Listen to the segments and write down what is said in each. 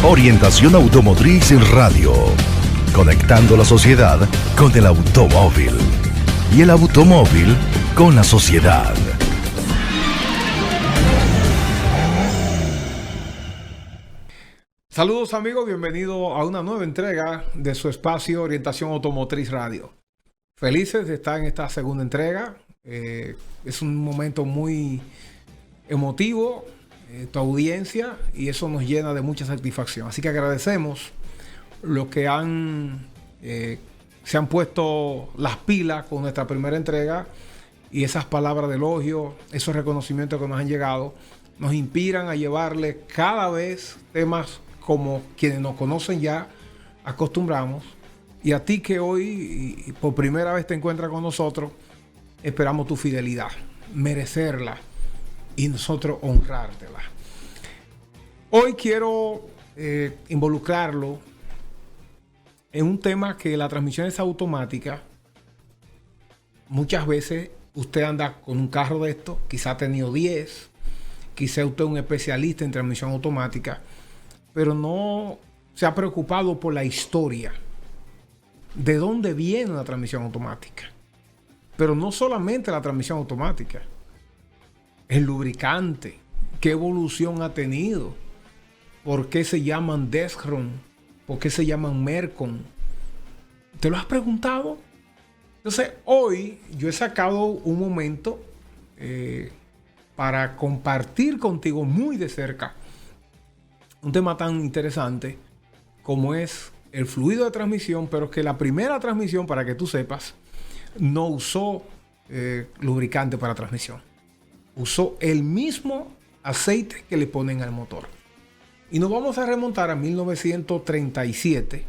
Orientación automotriz en radio. Conectando la sociedad con el automóvil. Y el automóvil con la sociedad. Saludos amigos, bienvenidos a una nueva entrega de su espacio Orientación Automotriz Radio. Felices de estar en esta segunda entrega. Es un momento muy emotivo, tu audiencia, y eso nos llena de mucha satisfacción. Así que agradecemos los que se han puesto las pilas con nuestra primera entrega, y esas palabras de elogio, esos reconocimientos que nos han llegado, nos inspiran a llevarle cada vez temas como quienes nos conocen ya acostumbramos. Y a ti que hoy por primera vez te encuentras con nosotros, esperamos tu fidelidad, merecerla y nosotros honrártela. Hoy quiero involucrarlo en un tema que la transmisión es automática. Muchas veces usted anda con un carro de esto, quizá ha tenido 10, quizá usted es un especialista en transmisión automática, pero no se ha preocupado por la historia. ¿De dónde viene la transmisión automática? Pero no solamente la transmisión automática. El lubricante, ¿qué evolución ha tenido? ¿Por qué se llaman Destron? ¿Por qué se llaman Mercon? ¿Te lo has preguntado? Entonces, hoy yo he sacado un momento para compartir contigo muy de cerca un tema tan interesante como es el fluido de transmisión, pero que la primera transmisión, para que tú sepas, no usó lubricante para transmisión. Usó el mismo aceite que le ponen al motor. Y nos vamos a remontar a 1937,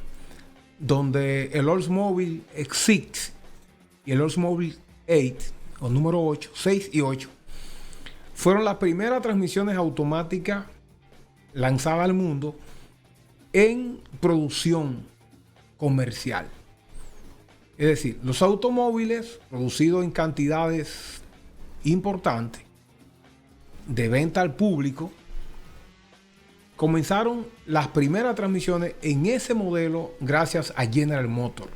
donde el Oldsmobile X6 y el Oldsmobile 8, o número 8, 6 y 8, fueron las primeras transmisiones automáticas lanzadas al mundo en producción comercial. Es decir, los automóviles producidos en cantidades importantes de venta al público, comenzaron las primeras transmisiones en ese modelo gracias a General Motors.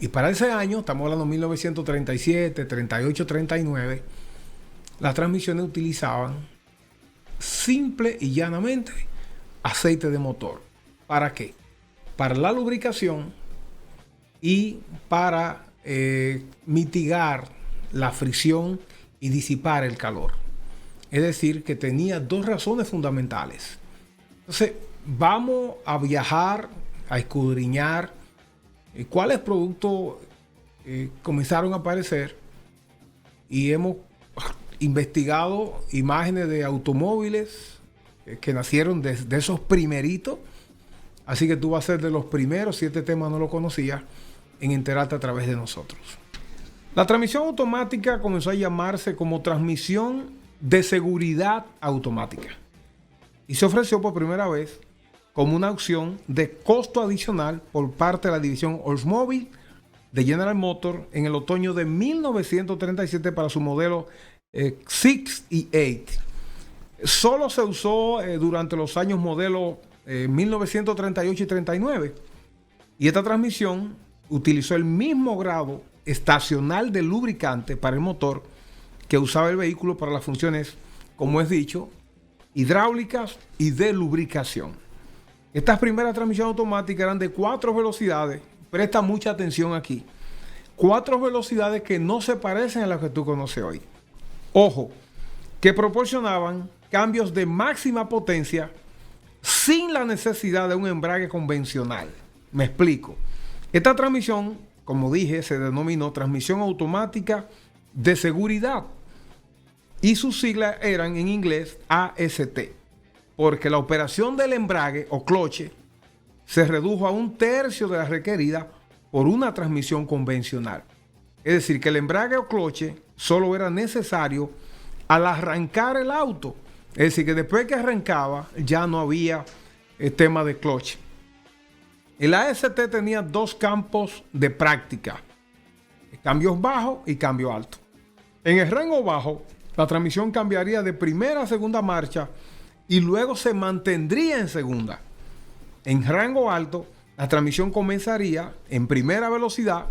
Y para ese año, estamos hablando de 1937, 38, 39, las transmisiones utilizaban simple y llanamente aceite de motor. ¿Para qué? Para la lubricación y para mitigar la fricción y disipar el calor. Es decir, que tenía dos razones fundamentales. Entonces, vamos a viajar, a escudriñar cuáles productos comenzaron a aparecer, y hemos investigado imágenes de automóviles que nacieron de esos primeritos. Así que tú vas a ser de los primeros, si este tema no lo conocías, en enterarte a través de nosotros. La transmisión automática comenzó a llamarse como transmisión de seguridad automática y se ofreció por primera vez como una opción de costo adicional por parte de la división Oldsmobile de General Motors en el otoño de 1937 para su modelo 6 y 8. Solo se usó durante los años modelo 1938 y 39, y esta transmisión utilizó el mismo grado estacional de lubricante para el motor que usaba el vehículo para las funciones, como es dicho, hidráulicas y de lubricación. Estas primeras transmisiones automáticas eran de 4 velocidades. Presta mucha atención aquí. 4 velocidades que no se parecen a las que tú conoces hoy. Ojo, que proporcionaban cambios de máxima potencia sin la necesidad de un embrague convencional. Me explico. Esta transmisión, como dije, se denominó transmisión automática de seguridad, y sus siglas eran en inglés AST, porque la operación del embrague o cloche se redujo a 1/3 de la requerida por una transmisión convencional. Es decir, que el embrague o cloche solo era necesario al arrancar el auto. Es decir, que después que arrancaba ya no había tema de cloche. El AST tenía 2 campos de práctica: cambios bajos y cambio alto. En el rango bajo, la transmisión cambiaría de primera a segunda marcha y luego se mantendría en segunda. En rango alto, la transmisión comenzaría en primera velocidad,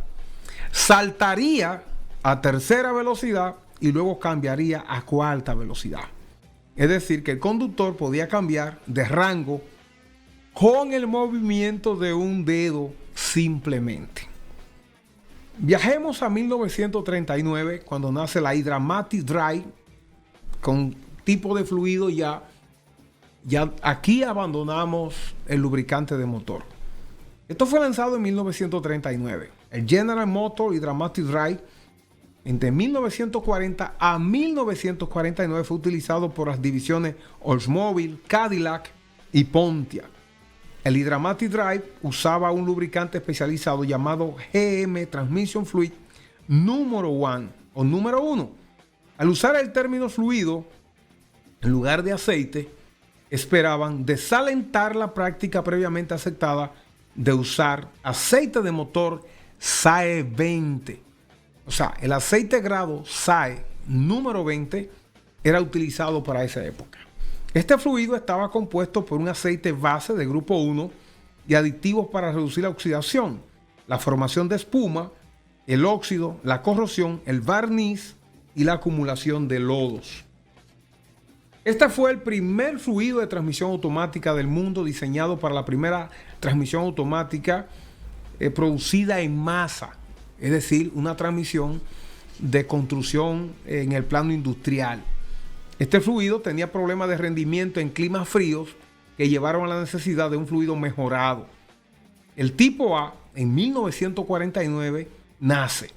saltaría a tercera velocidad y luego cambiaría a cuarta velocidad. Es decir, que el conductor podía cambiar de rango con el movimiento de un dedo simplemente. Viajemos a 1939, cuando nace la Hydramatic Drive, con tipo de fluido ya aquí abandonamos el lubricante de motor. Esto fue lanzado en 1939. El General Motors Hydramatic Drive, entre 1940 a 1949, fue utilizado por las divisiones Oldsmobile, Cadillac y Pontiac. El Hydramatic Drive usaba un lubricante especializado llamado GM Transmission Fluid número 1 o número 1. Al usar el término fluido en lugar de aceite, esperaban desalentar la práctica previamente aceptada de usar aceite de motor SAE 20. O sea, el aceite grado SAE número 20 era utilizado para esa época. Este fluido estaba compuesto por un aceite base de grupo 1 y aditivos para reducir la oxidación, la formación de espuma, el óxido, la corrosión, el barniz y la acumulación de lodos. Este fue el primer fluido de transmisión automática del mundo, diseñado para la primera transmisión automática producida en masa, es decir, una transmisión de construcción en el plano industrial. Este fluido tenía problemas de rendimiento en climas fríos que llevaron a la necesidad de un fluido mejorado. El tipo A, en 1949, nace.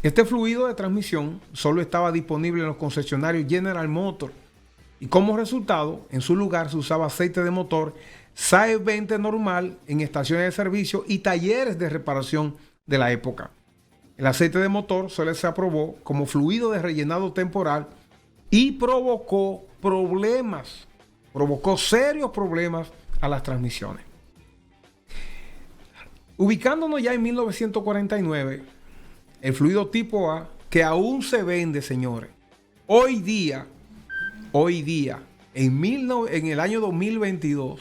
Este fluido de transmisión solo estaba disponible en los concesionarios General Motors y como resultado, en su lugar se usaba aceite de motor SAE 20 normal en estaciones de servicio y talleres de reparación de la época. El aceite de motor solo se aprobó como fluido de rellenado temporal y provocó serios problemas a las transmisiones. Ubicándonos ya en 1949, el fluido tipo A, que aún se vende, señores, hoy día, en el año 2022,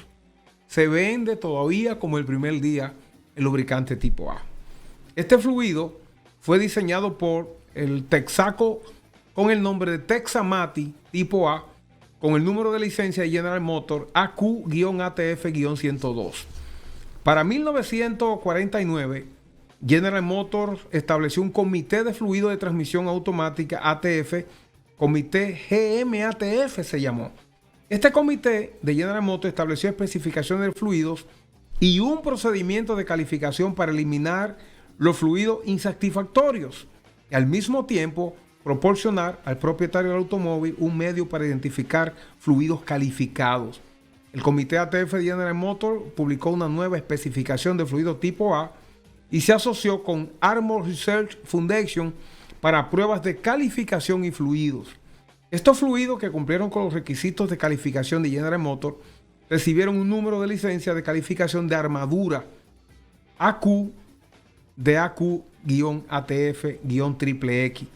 se vende todavía como el primer día el lubricante tipo A. Este fluido fue diseñado por el Texaco con el nombre de Texamati tipo A, con el número de licencia de General Motors AQ-ATF-102. Para 1949, General Motors estableció un comité de fluido de transmisión automática ATF, comité GMATF se llamó. Este comité de General Motors estableció especificaciones de fluidos y un procedimiento de calificación para eliminar los fluidos insatisfactorios y al mismo tiempo proporcionar al propietario del automóvil un medio para identificar fluidos calificados. El comité ATF de General Motors publicó una nueva especificación de fluido tipo A y se asoció con Armor Research Foundation para pruebas de calificación y fluidos. Estos fluidos, que cumplieron con los requisitos de calificación de General Motors, recibieron un número de licencia de calificación de armadura AQ de AQ-ATF-XXX.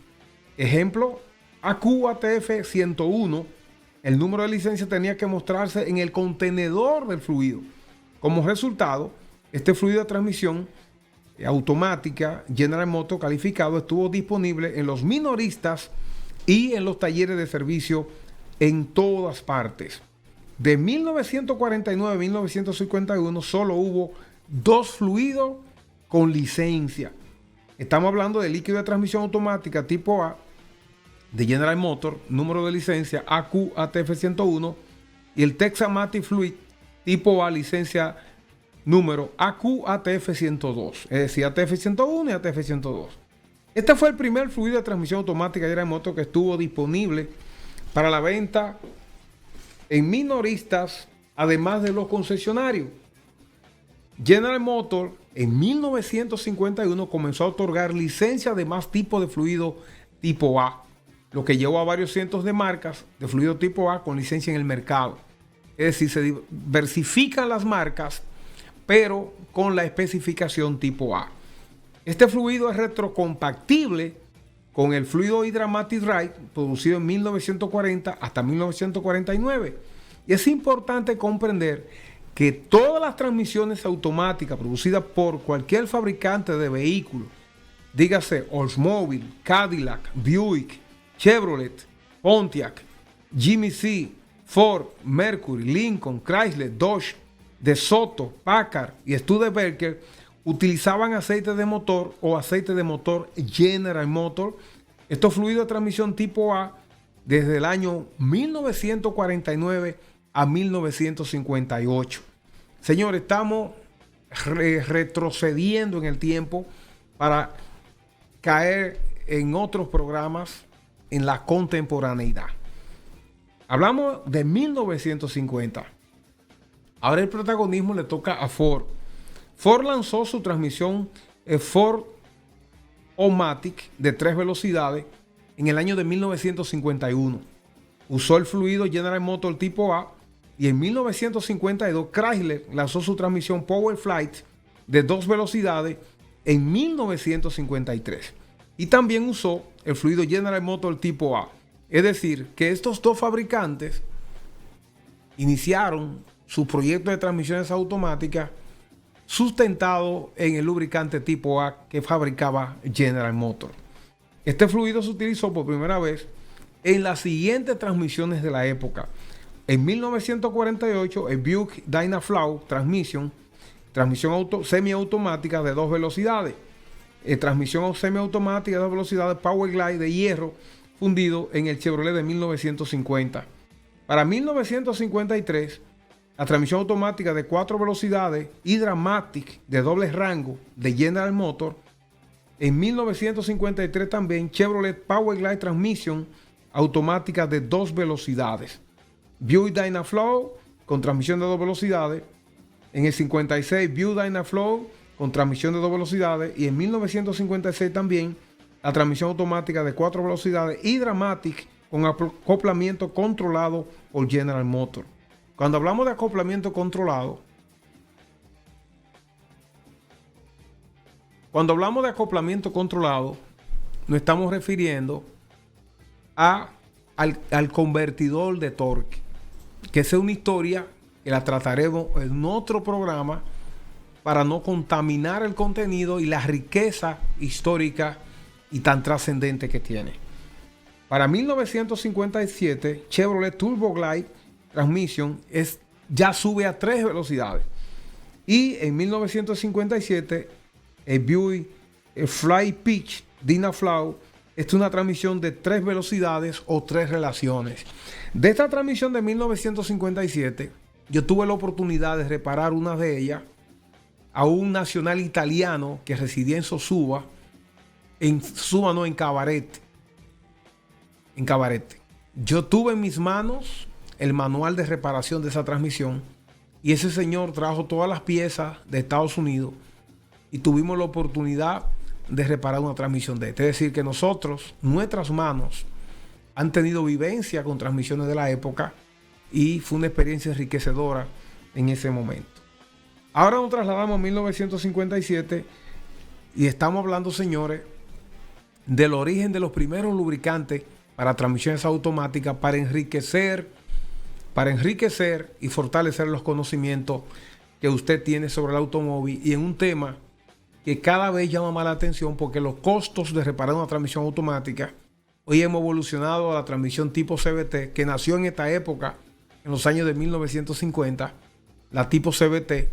Ejemplo, AQ-ATF 101. El número de licencia tenía que mostrarse en el contenedor del fluido. Como resultado, este fluido de transmisión automática General Motors calificado estuvo disponible en los minoristas y en los talleres de servicio en todas partes. De 1949 a 1951 solo hubo 2 fluidos con licencia. Estamos hablando de líquido de transmisión automática tipo A de General Motors, número de licencia AQ-ATF-101, y el Texamatic Fluid tipo A, licencia número AQ-ATF-102, es decir, ATF-101 y ATF-102. Este fue el primer fluido de transmisión automática de General Motors que estuvo disponible para la venta en minoristas, además de los concesionarios. General Motors en 1951 comenzó a otorgar licencias de más tipos de fluido tipo A, lo que llevó a varios cientos de marcas de fluido tipo A con licencia en el mercado. Es decir, se diversifican las marcas, pero con la especificación tipo A. Este fluido es retrocompatible con el fluido Hydramatic Drive producido en 1940 hasta 1949, Y es importante comprender que todas las transmisiones automáticas producidas por cualquier fabricante de vehículos, dígase Oldsmobile, Cadillac, Buick, Chevrolet, Pontiac, GMC, Ford, Mercury, Lincoln, Chrysler, Dodge, DeSoto, Packard y Studebaker, utilizaban aceite de motor o aceite de motor General Motors. Estos fluidos de transmisión tipo A desde el año 1949 a 1958. Señores, estamos retrocediendo en el tiempo para caer en otros programas en la contemporaneidad. Hablamos de 1950. Ahora el protagonismo le toca a Ford. Ford lanzó su transmisión Ford O-Matic de 3 velocidades en el año de 1951. Usó el fluido General Motors tipo A y en 1952 Chrysler lanzó su transmisión Power Flight de 2 velocidades en 1953. Y también usó el fluido General Motors tipo A. Es decir, que estos dos fabricantes iniciaron su proyecto de transmisiones automáticas sustentado en el lubricante tipo A que fabricaba General Motors. Este fluido se utilizó por primera vez en las siguientes transmisiones de la época. En 1948, el Buick Dynaflow transmisión semiautomática de 2 velocidades. Transmisión semiautomática de 2 velocidades Power Glide de hierro fundido en el Chevrolet de 1950. Para 1953, la transmisión automática de 4 velocidades Hydramatic de doble rango de General Motors. En 1953 también Chevrolet Power Glide Transmission automática de 2 velocidades. Buick Dynaflow con transmisión de 2 velocidades. En el 56 Buick Dynaflow con transmisión de 2 velocidades. Y en 1956 también la transmisión automática de 4 velocidades Hydramatic con acoplamiento controlado por General Motors. Cuando hablamos de acoplamiento controlado, nos estamos refiriendo al convertidor de torque, que es una historia que la trataremos en otro programa para no contaminar el contenido y la riqueza histórica y tan trascendente que tiene. Para 1957, Chevrolet Turbo Glide Transmission ya sube a 3 velocidades. Y en 1957, el Buick Fly Pitch Dynaflow es una transmisión de 3 velocidades o 3 relaciones. De esta transmisión de 1957, yo tuve la oportunidad de reparar una de ellas a un nacional italiano que residía en Cabarete. En Cabarete. Yo tuve en mis manos el manual de reparación de esa transmisión y ese señor trajo todas las piezas de Estados Unidos y tuvimos la oportunidad de reparar una transmisión de esta. Es decir, que nuestras manos han tenido vivencia con transmisiones de la época y fue una experiencia enriquecedora en ese momento. Ahora nos trasladamos a 1957 y estamos hablando, señores, del origen de los primeros lubricantes para transmisiones automáticas para enriquecer y fortalecer los conocimientos que usted tiene sobre el automóvil y en un tema que cada vez llama más la atención porque los costos de reparar una transmisión automática, hoy hemos evolucionado a la transmisión tipo CVT que nació en esta época, en los años de 1950, la tipo CVT,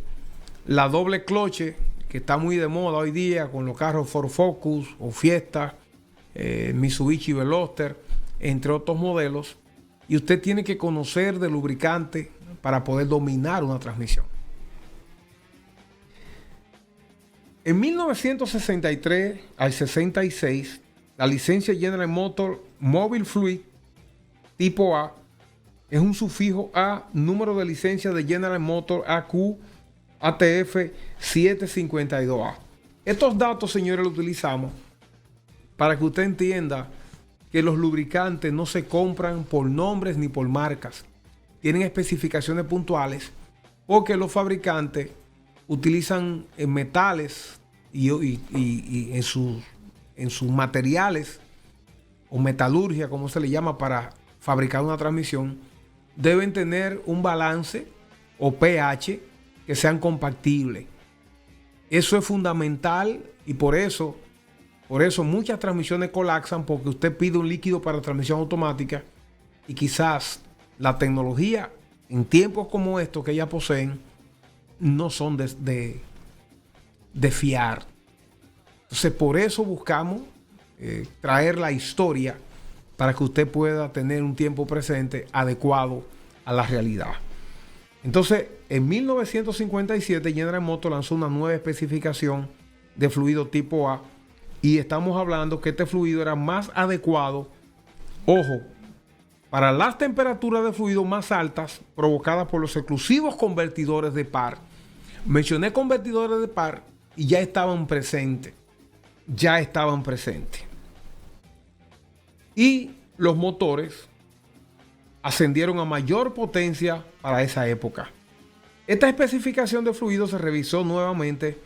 la doble cloche que está muy de moda hoy día con los carros Ford Focus o Fiesta, Mitsubishi Veloster, entre otros modelos. Y usted tiene que conocer de lubricante para poder dominar una transmisión. En 1963 al 66, la licencia General Motors Mobile Fluid tipo A es un sufijo A, número de licencia de General Motors AQ ATF 752A. Estos datos, señores, los utilizamos para que usted entienda que los lubricantes no se compran por nombres ni por marcas. Tienen especificaciones puntuales porque los fabricantes utilizan metales y en sus materiales o metalurgia, como se le llama, para fabricar una transmisión, deben tener un balance o pH que sean compatibles. Eso es fundamental y por eso muchas transmisiones colapsan, porque usted pide un líquido para transmisión automática y quizás la tecnología en tiempos como estos que ellas poseen no son de fiar. Entonces por eso buscamos traer la historia para que usted pueda tener un tiempo presente adecuado a la realidad. Entonces, en 1957 General Motors lanzó una nueva especificación de fluido tipo A, y estamos hablando que este fluido era más adecuado, ojo, para las temperaturas de fluido más altas provocadas por los exclusivos convertidores de par. Mencioné convertidores de par y ya estaban presentes. Y los motores ascendieron a mayor potencia para esa época. Esta especificación de fluido se revisó nuevamente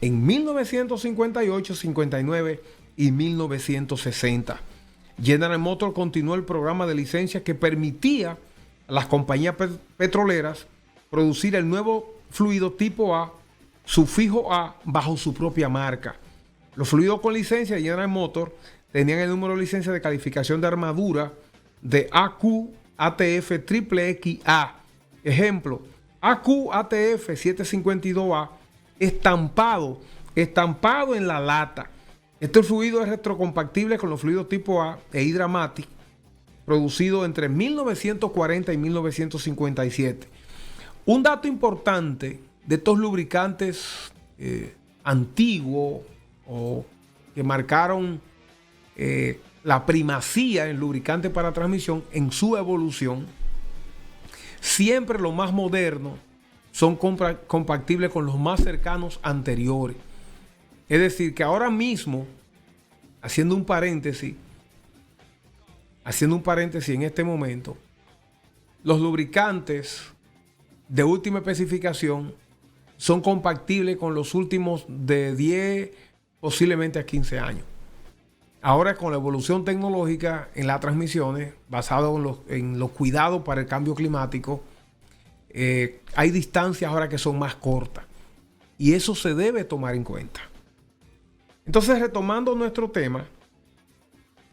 en 1958, 59 y 1960. General Motors continuó el programa de licencias que permitía a las compañías petroleras producir el nuevo fluido tipo A, sufijo A, bajo su propia marca. Los fluidos con licencia de General Motors tenían el número de licencia de calificación de armadura de AQ ATF XXXA. Ejemplo, AQ ATF 752A estampado en la lata. Este fluido es retrocompatible con los fluidos tipo A e Hydramatic, producido entre 1940 y 1957. Un dato importante de estos lubricantes antiguos o que marcaron la primacía en lubricante para transmisión en su evolución, siempre los más modernos son compatibles con los más cercanos anteriores. Es decir, que ahora mismo, haciendo un paréntesis en este momento, los lubricantes de última especificación son compatibles con los últimos de 10, posiblemente a 15 años. Ahora, con la evolución tecnológica en las transmisiones, basado en los cuidados para el cambio climático, hay distancias ahora que son más cortas. Y eso se debe tomar en cuenta. Entonces, retomando nuestro tema,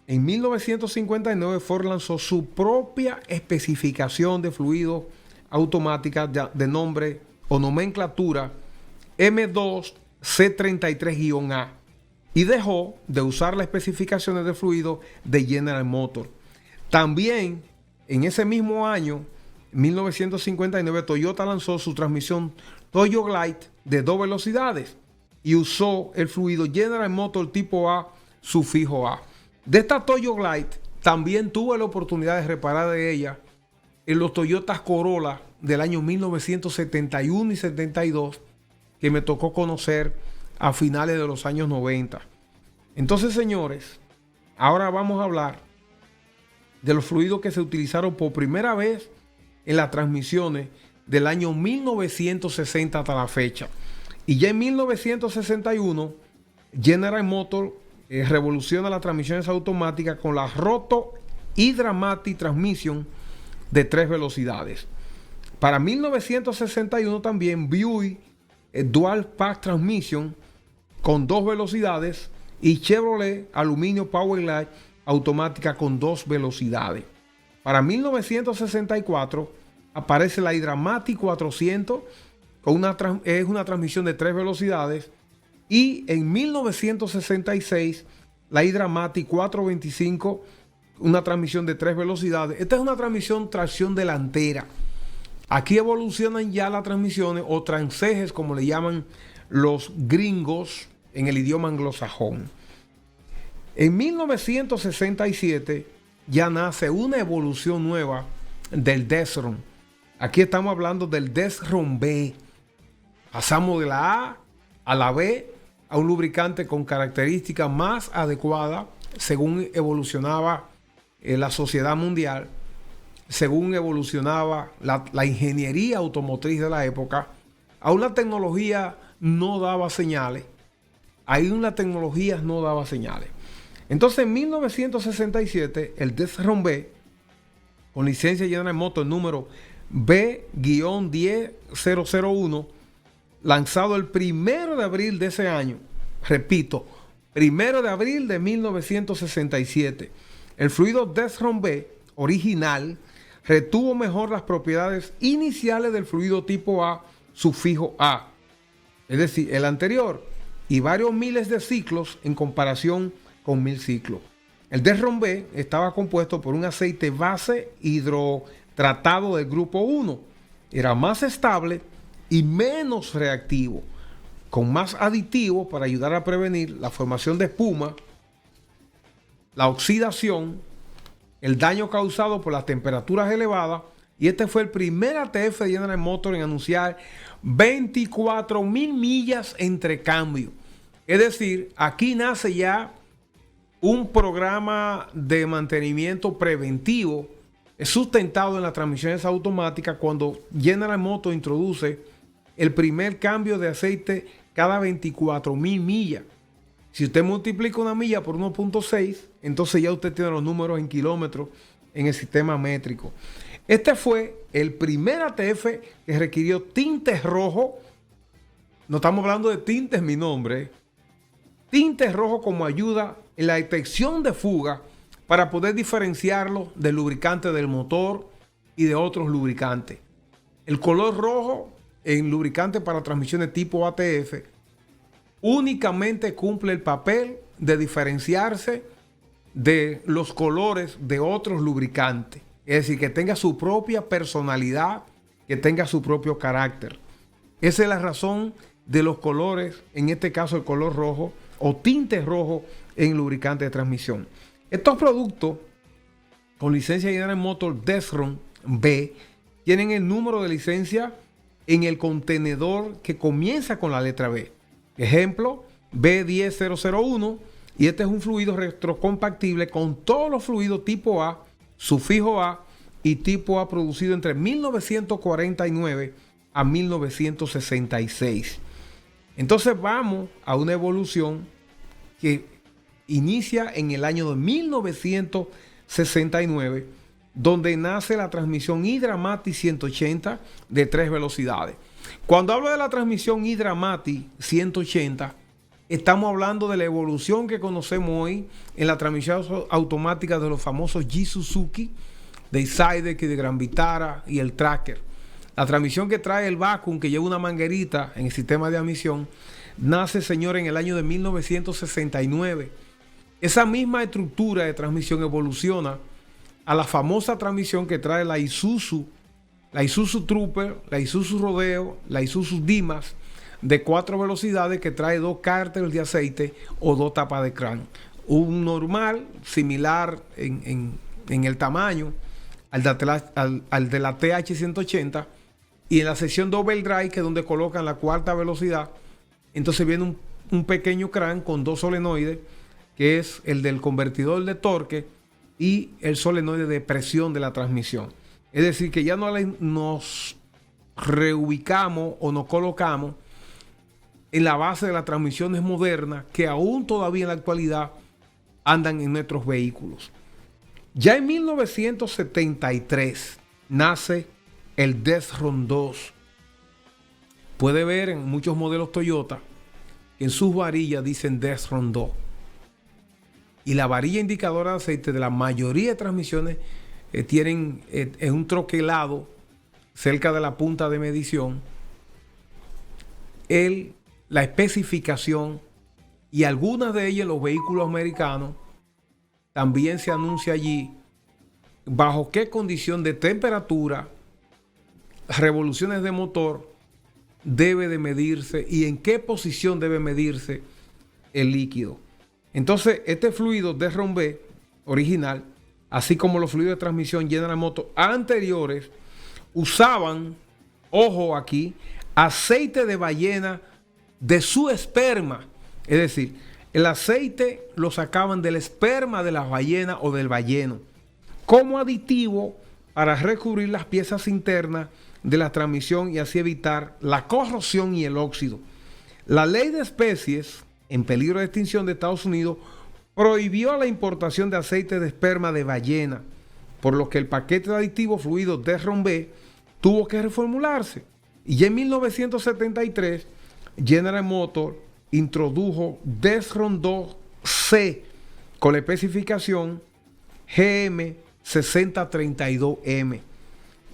en 1959 Ford lanzó su propia especificación de fluidos automática de nombre o nomenclatura M2C33-A y dejó de usar las especificaciones de fluido de General Motors. También en ese mismo año, 1959, Toyota lanzó su transmisión Toyo Glide de 2 velocidades y usó el fluido General Motors tipo A, sufijo A. De esta Toyo Glide también tuve la oportunidad de reparar de ella en los Toyota Corolla del año 1971 y 72 que me tocó conocer a finales de los años 90. Entonces, señores, ahora vamos a hablar de los fluidos que se utilizaron por primera vez en las transmisiones del año 1960 hasta la fecha. Y ya en 1961, General Motors revoluciona las transmisiones automáticas con la Roto Hydramatic Transmission de 3 velocidades. Para 1961 también Buick Dual Pack Transmission con 2 velocidades y Chevrolet Aluminio Powerglide automática con 2 velocidades. Para 1964 aparece la Hydramatic 400 es una transmisión de 3 velocidades, y en 1966 la Hydramatic 425, una transmisión de 3 velocidades. Esta es una transmisión tracción delantera. Aquí evolucionan ya las transmisiones o transejes, como le llaman los gringos en el idioma anglosajón. En 1967 ya nace una evolución nueva del Desron. Aquí estamos hablando del Desron B. Pasamos de la A la B a un lubricante con características más adecuadas según evolucionaba la sociedad mundial, según evolucionaba la ingeniería automotriz de la época. Aún la tecnología no daba señales. Entonces, en 1967, el Desron B con licencia General Motors número B-10001, lanzado el 1 de abril de ese año. Repito, 1 de abril de 1967. El fluido Destron B original retuvo mejor las propiedades iniciales del fluido tipo A, sufijo A, es decir, el anterior, y varios miles de ciclos en comparación con 1000 ciclos. El Destron B estaba compuesto por un aceite base hidrotratado del grupo 1. Era más estable y menos reactivo, con más aditivos para ayudar a prevenir la formación de espuma, la oxidación, el daño causado por las temperaturas elevadas. Y este fue el primer ATF de General Motors en anunciar 24,000 millas entre cambios. Es decir, aquí nace ya un programa de mantenimiento preventivo sustentado en las transmisiones automáticas, cuando General Motors introduce el primer cambio de aceite cada 24,000 millas. Si usted multiplica una milla por 1.6, entonces ya usted tiene los números en kilómetros en el sistema métrico. Este fue el primer ATF que requirió tinte rojo. No estamos hablando de tintes mi nombre. Tinte rojo como ayuda en la detección de fuga para poder diferenciarlo del lubricante del motor y de otros lubricantes. El color rojo en lubricante para transmisiones tipo ATF únicamente cumple el papel de diferenciarse de los colores de otros lubricantes. Es decir, que tenga su propia personalidad, que tenga su propio carácter. Esa es la razón de los colores, en este caso el color rojo o tinte rojo en lubricante de transmisión. Estos productos con licencia General Motors Destron B tienen el número de licencia en el contenedor que comienza con la letra B. Ejemplo, B10001, y este es un fluido retrocompatible con todos los fluidos tipo A, sufijo A y tipo A producido entre 1949 a 1966. Entonces vamos a una evolución que inicia en el año de 1969, donde nace la transmisión Hydra-Mati 180 de 3 velocidades. Cuando hablo de la transmisión Hydra-Mati 180, estamos hablando de la evolución que conocemos hoy en la transmisión automática de los famosos G Suzuki, de Zydeco y de Gran Vitara y el Tracker. La transmisión que trae el vacuum, que lleva una manguerita en el sistema de admisión, nace, señor, en el año de 1969. Esa misma estructura de transmisión evoluciona a la famosa transmisión que trae la Isuzu Trooper, la Isuzu Rodeo, la Isuzu Dimas, de 4 velocidades, que trae 2 cárteres de aceite o 2 tapas de crán. Un normal, similar en el tamaño al de la TH180, y en la sección Double Drive, que es donde colocan la 4ª velocidad, entonces viene un pequeño crán con 2 solenoides, que es el del convertidor de torque y el solenoide de presión de la transmisión. Es decir, que ya no nos reubicamos o nos colocamos en la base de las transmisiones modernas que aún todavía en la actualidad andan en nuestros vehículos. Ya en 1973 nace el Destron 2. Puede ver en muchos modelos Toyota que en sus varillas dicen Destron 2. Y la varilla indicadora de aceite de la mayoría de transmisiones tienen un troquelado cerca de la punta de medición, la especificación, y algunas de ellas, los vehículos americanos, también se anuncia allí bajo qué condición de temperatura, revoluciones de motor debe de medirse y en qué posición debe medirse el líquido. Entonces, este fluido Destron B original, así como los fluidos de transmisión General Motors anteriores, usaban, ojo aquí, aceite de ballena de su esperma. Es decir, el aceite lo sacaban del esperma de las ballenas o del balleno como aditivo para recubrir las piezas internas de la transmisión y así evitar la corrosión y el óxido. La ley de especies en peligro de extinción de Estados Unidos prohibió la importación de aceite de esperma de ballena por lo que el paquete de aditivos fluidos Desron B tuvo que reformularse. Y ya en 1973, General Motors introdujo Desron 2C con la especificación GM6032M.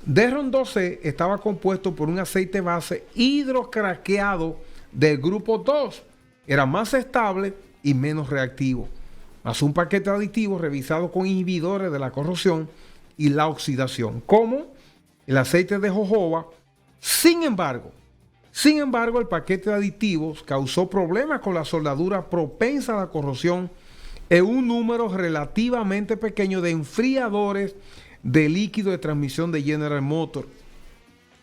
Desron 2C estaba compuesto por un aceite base hidrocraqueado del grupo 2. Era más estable y menos reactivo. Más un paquete de aditivos revisado con inhibidores de la corrosión y la oxidación, como el aceite de jojoba. Sin embargo, el paquete de aditivos causó problemas con la soldadura propensa a la corrosión en un número relativamente pequeño de enfriadores de líquido de transmisión de General Motors.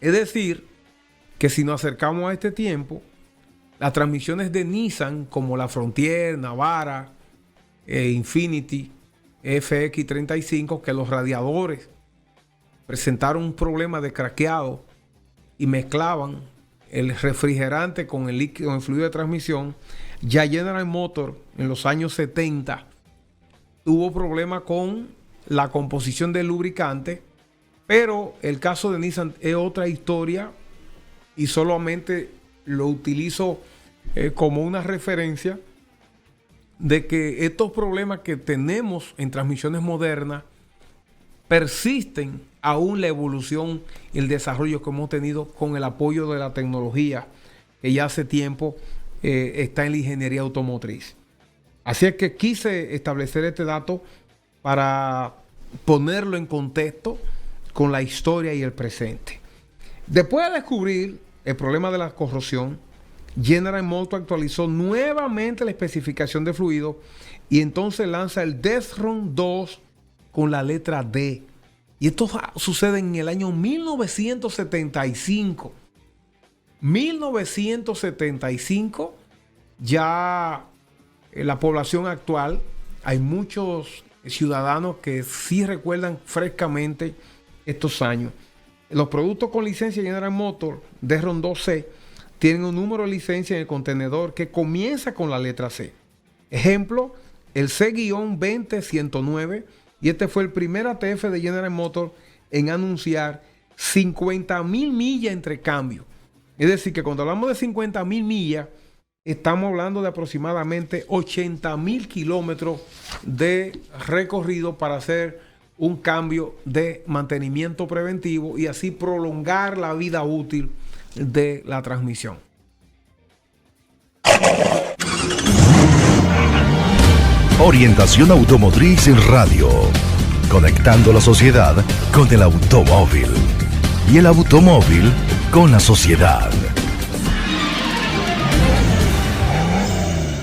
Es decir, que si nos acercamos a este tiempo, las transmisiones de Nissan, como la Frontier, Navara, Infiniti, FX35, que los radiadores presentaron un problema de craqueado y mezclaban el refrigerante con el líquido, con el fluido de transmisión. Ya General Motors en los años 70 tuvo problemas con la composición del lubricante, pero el caso de Nissan es otra historia y solamente lo utilizo como una referencia de que estos problemas que tenemos en transmisiones modernas persisten aún la evolución y el desarrollo que hemos tenido con el apoyo de la tecnología que ya hace tiempo está en la ingeniería automotriz. Así es que quise establecer este dato para ponerlo en contexto con la historia y el presente. Después de descubrir el problema de la corrosión, General Motors actualizó nuevamente la especificación de fluido y entonces lanza el Desron 2 con la letra D. Y esto sucede en el año 1975. 1975, ya la población actual, hay muchos ciudadanos que sí recuerdan frescamente estos años. Los productos con licencia General Motors Desron 2C tienen un número de licencia en el contenedor que comienza con la letra C. Ejemplo, el C-20109, y este fue el primer ATF de General Motors en anunciar 50,000 millas entre cambios. Es decir, que cuando hablamos de 50,000 millas, estamos hablando de aproximadamente 80,000 kilómetros de recorrido para hacer un cambio de mantenimiento preventivo y así prolongar la vida útil de la transmisión. Orientación automotriz en radio, conectando la sociedad con el automóvil y el automóvil con la sociedad.